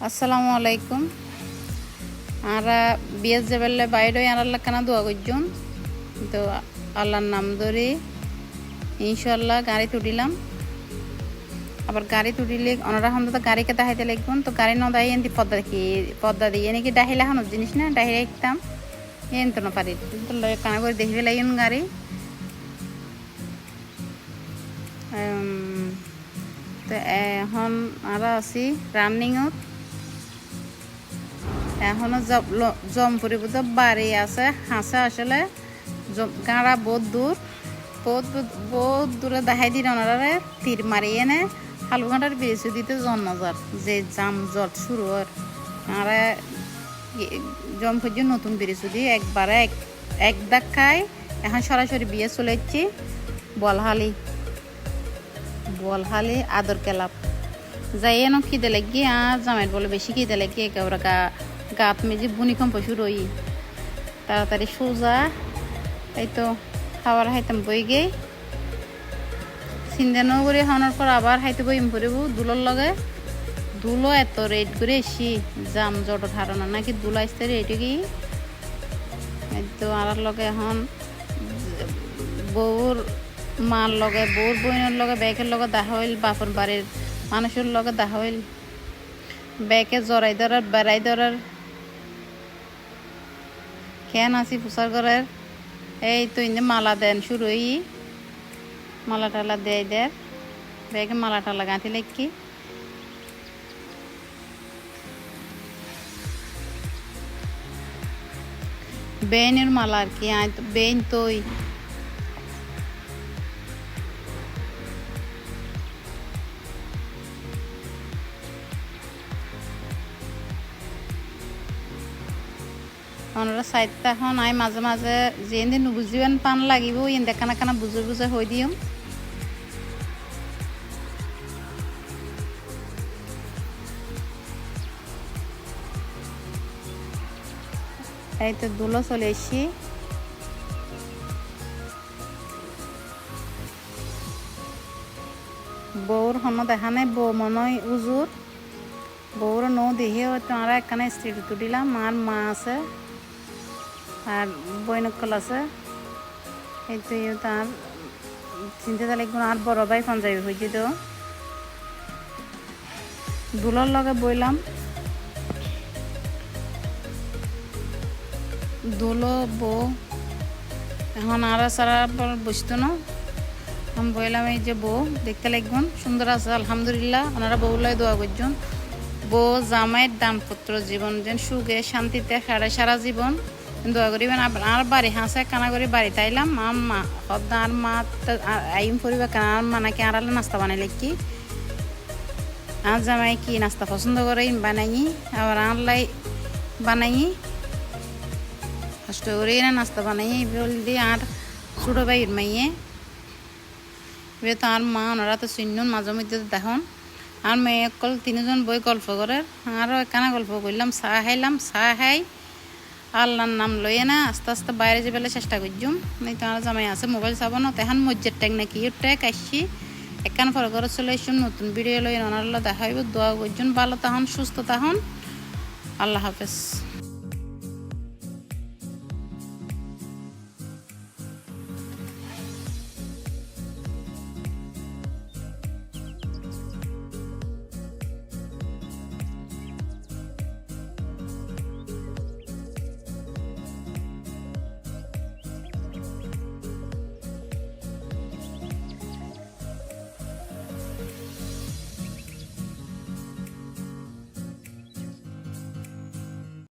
আসসালামু আলাইকুম। আরা বিয়ের যাবেলে বাইরে আল্লাহ কেনা দোয়া করছুন তো আল্লাহর নাম ধরে ইনশাল্লাহ গাড়ি তুলিলাম। আবার গাড়ি তুলিলে ওনারা হন তো গাড়িকে দেখাইতে লাগবেন, তো গাড়ি ন দাঁড়িয়ে এনতি পদ্মা দিয়ে নাকি ডাহিলা হন জিনিস না ডাহিলা একদম এন তো না পারি তো কানা করে দেখিবে লাগিন গাড়ি। তো এখন আরা আছি রানিংত, এখনো জমপুরি বুঝে বাড়ি আছে হাসে আসলে গাঁড়া বহুত দূরে দেখাই দিন ওনারা তীর মারিয়ে এনে হালুঘাটার বিরেছে দিতে জন্মজার যে জাম জট শুরু হয় আমরা জমপুর নতুন বিরেছু দিয়ে একবারে এক ধাক্কায় এখন সরাসরি বিয়ে চলে যাচ্ছি বলহালি আদর কেলাপ যাই এনো খিদে লাগি আর জামাইয়ের বলে বেশি খিদে লাগি একেবারে গাত মেজে ভূমিকম্প শুরু হই তাড়াতাড়ি সোজা তাই তো খাবার খাইতাম বই গে চিন্তানো করে খাওয়ানোর পর আবার খাইতে বইম পড়ব দুলোর লগে দুলো এত রেট করে এসি জাম জট ধারণা নাকি দুলো আসতে রেট কি তো আর লগে এখন বউর মার লগে বউর বইনের লগে ব্যাগের লগে দেখা হইল বাপর বাড়ির মানুষের লগে দেখা হইল ব্যাগে জড়াই ধরার বেড়াই ধরার কেন আছি প্রচার করার এই তো ইন্দে মালা দেন শুরু হই মালা টালা দেয় ব্যাগে মালা টালা গাঁথি লেখি বেইনের মালা আর কি বেইন তৈ ওনারা সাইডটা এখন আই মাঝে মাঝে যেদিন নুবুঝিবেন পান লাগিব ইন দেখানা কানা বুঝে বুঝে হয়ে দিম। এই তো দুলো চলে এসছি বউর হন দেখা নাই বউ মনে হয় উজুর বউর নৌ দেখে হয়তো আমরা একখানে স্ত্রী তুলিলাম আর মা আছে আর বইনকল আছে এই তো তার চিন্তা লাগবে আর বড় ভাই পঞ্জাবি হয়েছি তো দুলোর লগে বইলাম দুলো বউ এখন আর সারা বসতো না আমি বললাম এই যে বউ দেখতে লাগবেন সুন্দর আছে আলহামদুলিল্লাহ ওনারা বউলাই দোয়া করছেন বউ জামাইয়ের দাম্পত্য জীবন যেন সুখে শান্তিতে সারা জীবন দোয়া করিবেন। আর বাড়ি হাসে কানা করে বাড়ি তাইলাম মা হদ্দা আর মা আইম পরিবার কানা আর মা নাকি আড়ালে নাস্তা বানাইলে কি আর জামাই কি নাস্তা পছন্দ করে বানাই আবার আনলাই বানাই কষ্ট করে না নাস্তা বানাই বল দিয়ে আর ছোটো ভাইয়ের মাইয়ে এবার তো আর মা ওনারা তো চিনুন মাঝে মধ্যে দেখুন আর মেয়ে অকল তিনজন বই গল্প করে আরও একখানা গল্প করলাম চা খাইলাম চা খাই আল্লাহর নাম লইয়ে না আস্তে আস্তে বাইরে যাবেলে চেষ্টা করছুম নাই তো আর জামাই আছে মোবাইল চাব না তেহান মজ্জের ট্যাগ নাকি ইউর ট্যাগ আসছি একখান ফর ঘরে চলে আসুন নতুন ভিডিও লই ওনার দেখা হইব দোয়া করছুন ভালো তখন সুস্থ তখন আল্লাহ হাফেজ।